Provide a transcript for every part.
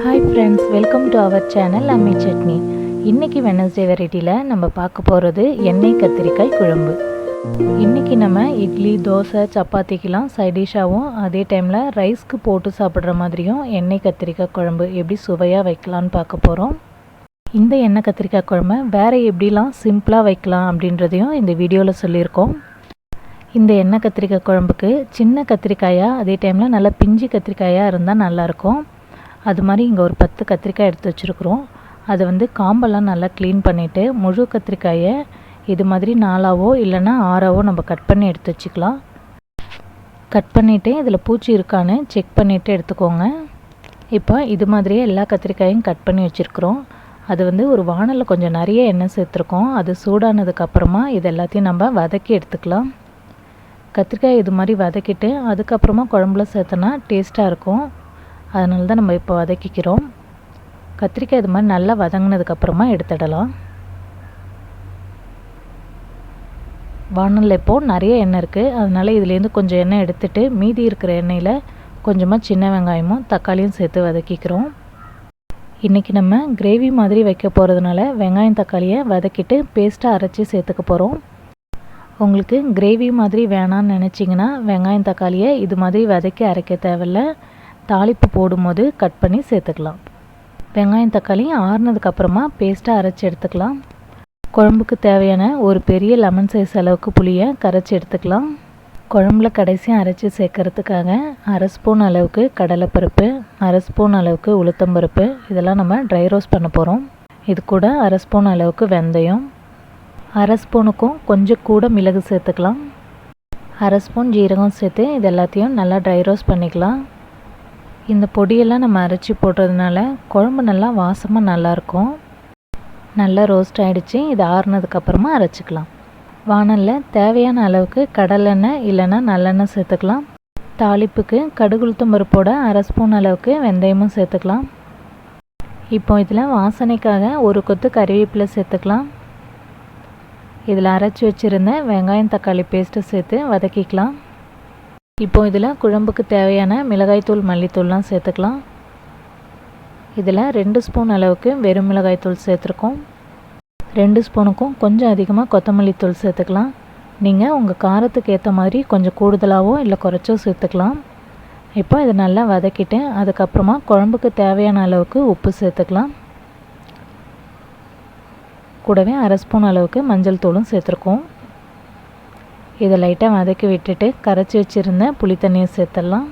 Hi friends, welcome to our channel Ammi Chutney. இன்னைக்கு Wednesday வெரைட்டில நம்ம பார்க்க போறது எண்ணெய் கத்திரிக்காய் குழம்பு. இன்னைக்கு நம்ம இட்லி, தோசை, சப்பாத்திக்குலாம் சைட் டிஷ்ஷாவும் அதே டைம்ல ரைஸ்க்கு போட்டு சாப்பிடுற மாதிரியும் எண்ணெய் கத்திரிக்காய் குழம்பு எப்படி சுவையா வைக்கலாம்னு பார்க்க போறோம். இந்த எண்ணெய் கத்திரிக்காய் குழம்பை வேற எப்படிலாம் சிம்பிளா வைக்கலாம் அப்படின்றதையும் இந்த வீடியோல சொல்லியிருக்கோம். இந்த எண்ணெய் கத்திரிக்காய் குழம்புக்கு சின்ன கத்திரிக்காயா அதே டைமில் நல்லா பிஞ்சு கத்திரிக்காயாக இருந்தால் நல்லாயிருக்கும். அது மாதிரி இங்கே ஒரு 10 கத்திரிக்காய் எடுத்து வச்சுருக்குறோம். அதை காம்பெல்லாம் நல்லா க்ளீன் பண்ணிவிட்டு முழு கத்திரிக்காயை இது மாதிரி 4ஆவோ இல்லைன்னா 6ஆவோ நம்ம கட் பண்ணி எடுத்து வச்சுக்கலாம். கட் பண்ணிவிட்டு இதில் பூச்சி இருக்கான்னு செக் பண்ணிவிட்டு எடுத்துக்கோங்க. இப்போ இது மாதிரியே எல்லா கத்திரிக்காயும் கட் பண்ணி வச்சுருக்குறோம். அது ஒரு வானலில் கொஞ்சம் நிறைய எண்ணெய் சேர்த்துருக்கோம். அது சூடானதுக்கப்புறமா இது எல்லாத்தையும் நம்ம வதக்கி எடுத்துக்கலாம். கத்திரிக்காய் இது மாதிரி வதக்கிட்டு அதுக்கப்புறமா குழம்புல சேர்த்தோன்னா டேஸ்ட்டாக இருக்கும். அதனால தான் நம்ம இப்போ வதக்கிக்கிறோம். கத்திரிக்காய் இது மாதிரி நல்லா வதங்கினதுக்கப்புறமா எடுத்துடலாம். வானலில் இப்போது நிறைய எண்ணெய் இருக்குது. அதனால் இதுலேருந்து கொஞ்சம் எண்ணெய் எடுத்துகிட்டு மீதி இருக்கிற எண்ணெயில் கொஞ்சமாக சின்ன வெங்காயமும் தக்காளியும் சேர்த்து வதக்கிக்கிறோம். இன்றைக்கி நம்ம கிரேவி மாதிரி வைக்க போகிறதுனால வெங்காயம் தக்காளியை வதக்கிட்டு பேஸ்ட்டாக அரைச்சி சேர்த்துக்க போகிறோம். உங்களுக்கு கிரேவி மாதிரி வேணான்னு நினச்சிங்கன்னா வெங்காயம் தக்காளியை இது மாதிரி வதக்கி அரைக்க தேவையில்ல. தாளிப்பு போடும்போது கட் பண்ணி சேர்த்துக்கலாம். வெங்காயம் தக்காளி ஆறுனதுக்கப்புறமா பேஸ்ட்டாக அரைச்சி எடுத்துக்கலாம். குழம்புக்கு தேவையான ஒரு பெரிய லெமன் சைஸ் அளவுக்கு புளியை கரைச்சி எடுத்துக்கலாம். குழம்புல கடைசியாக அரைச்சி சேர்க்கறதுக்காக 1/2 ஸ்பூன் அளவுக்கு கடலைப்பருப்பு, 1/2 ஸ்பூன் அளவுக்கு உளுத்தம்பருப்பு இதெல்லாம் நம்ம ட்ரை ரோஸ்ட் பண்ண போகிறோம். இது கூட 1/2 ஸ்பூன் அளவுக்கு வெந்தயம், 1/2 ஸ்பூனுக்கும் கொஞ்சம் கூட மிளகு சேர்த்துக்கலாம். 1/2 ஸ்பூன் ஜீரகம் சேர்த்து இது எல்லாத்தையும் நல்லா ட்ரை ரோஸ்ட் பண்ணிக்கலாம். இந்த பொடியெல்லாம் நம்ம அரைச்சி போடுறதுனால குழம்பு நல்லா வாசமாக நல்லாயிருக்கும். நல்லா ரோஸ்ட் ஆகிடுச்சு. இது ஆறுனதுக்கப்புறமா அரைச்சிக்கலாம். வானலில் தேவையான அளவுக்கு கடலெண்ணெய் இல்லைன்னா நல்லெண்ணெய் சேர்த்துக்கலாம். தாளிப்புக்கு கடுகு உளுத்தம் பருப்போட 1/2 ஸ்பூன் அளவுக்கு வெந்தயமும் சேர்த்துக்கலாம். இப்போ இதில் வாசனைக்காக ஒரு கொத்து கறிவேப்பிலை சேர்த்துக்கலாம். இதில் அரைச்சி வச்சுருந்த வெங்காயம் தக்காளி பேஸ்ட்டு சேர்த்து வதக்கிக்கலாம். இப்போ இதில் குழம்புக்கு தேவையான மிளகாய்த்தூள் மல்லித்தூள்லாம் சேர்த்துக்கலாம். இதில் 2 ஸ்பூன் அளவுக்கு வெறும் மிளகாய்த்தூள் சேர்த்துருக்கோம். 2 ஸ்பூனுக்கும் கொஞ்சம் அதிகமாக கொத்தமல்லி தூள் சேர்த்துக்கலாம். நீங்கள் உங்கள் காரத்துக்கு ஏற்ற மாதிரி கொஞ்சம் கூடுதலாகவோ இல்லை குறைச்சோ சேர்த்துக்கலாம். இப்போ இதை நல்லா வதக்கிட்டு அதுக்கப்புறமா குழம்புக்கு தேவையான அளவுக்கு உப்பு சேர்த்துக்கலாம். கூடவே 1/2 ஸ்பூன் அளவுக்கு மஞ்சள் தூளும் சேர்த்துருக்கோம். இதை லைட்டாக வதக்கி விட்டுட்டு கரைச்சி வச்சுருந்த புளி தண்ணியை சேர்த்துடலாம்.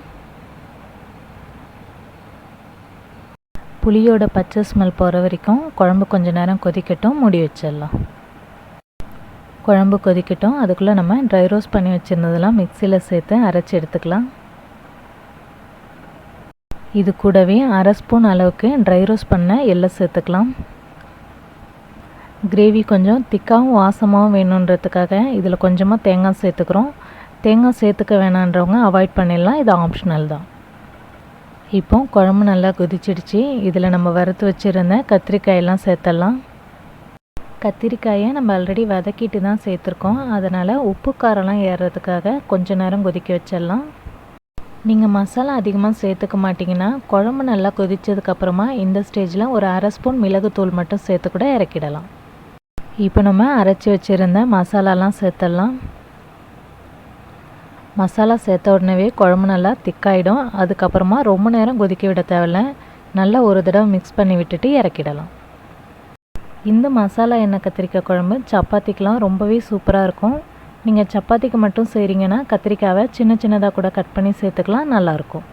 புளியோட பச்சை ஸ்மெல் போகிற வரைக்கும் குழம்பு கொஞ்சம் நேரம் கொதிக்கட்டும், மூடி வச்சிடலாம். குழம்பு கொதிக்கட்டும். அதுக்குள்ளே நம்ம ட்ரை ரோஸ்ட் பண்ணி வச்சுருந்ததெல்லாம் மிக்சியில் சேர்த்து அரைச்சி எடுத்துக்கலாம். இது கூடவே 1/2 ஸ்பூன் அளவுக்கு ட்ரை ரோஸ்ட் பண்ண எள்ளை சேர்த்துக்கலாம். கிரேவி கொஞ்சம் திக்காகவும் வாசமாகவும் வேணுன்றதுக்காக இதில் கொஞ்சமாக தேங்காய் சேர்த்துக்கிறோம். தேங்காய் சேர்த்துக்க வேணான்றவங்க அவாய்ட் பண்ணிடலாம். இது ஆப்ஷனல் தான். இப்போ குழம்பு நல்லா கொதிச்சிடுச்சு. இதில் நம்ம வறுத்து வச்சுருந்த கத்திரிக்காயெல்லாம் சேர்த்துடலாம். கத்திரிக்காயை நம்ம ஆல்ரெடி வதக்கிட்டு தான் சேர்த்துருக்கோம். அதனால் உப்பு காரம்லாம் ஏறுறதுக்காக கொஞ்சம் நேரம் கொதிக்க வச்சிடலாம். நீங்கள் மசாலா அதிகமாக சேர்த்துக்க மாட்டிங்கன்னா குழம்பு நல்லா கொதித்ததுக்கப்புறமா இந்த ஸ்டேஜில் ஒரு 1/2 ஸ்பூன் மிளகுத்தூள் மட்டும் சேர்த்து கூட இறக்கிடலாம். இப்போ நம்ம அரைச்சி வச்சுருந்த மசாலாலாம் சேர்த்துடலாம். மசாலா சேர்த்த உடனே குழம்பு நல்லா திக்காயிடும். அதுக்கப்புறமா ரொம்ப நேரம் கொதிக்க விட தேவையில்ல. நல்லா ஒரு தடவை மிக்ஸ் பண்ணி விட்டுட்டு இறக்கிடலாம். இந்த மசாலா எண்ணெய் கத்திரிக்காய் குழம்பு சப்பாத்திக்கெலாம் ரொம்பவே சூப்பராக இருக்கும். நீங்கள் சப்பாத்திக்கு மட்டும் செய்கிறீங்கன்னா கத்திரிக்காவை சின்ன சின்னதாக கூட கட் பண்ணி சேர்த்துக்கலாம், நல்லாயிருக்கும்.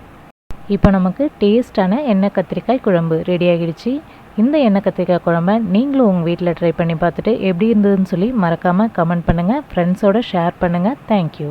இப்போ நமக்கு டேஸ்டான எண்ணெய் கத்திரிக்காய் குழம்பு ரெடி ஆகிடுச்சு. இந்த எண்ணெய் கத்திரிக்காய் குழம்பை நீங்களும் உங்கள் வீட்டில் ட்ரை பண்ணி பார்த்துட்டு எப்படி இருந்ததுன்னு சொல்லி மறக்காமல் கமெண்ட் பண்ணுங்கள். ஃப்ரெண்ட்ஸோடு ஷேர் பண்ணுங்கள். தேங்க்யூ.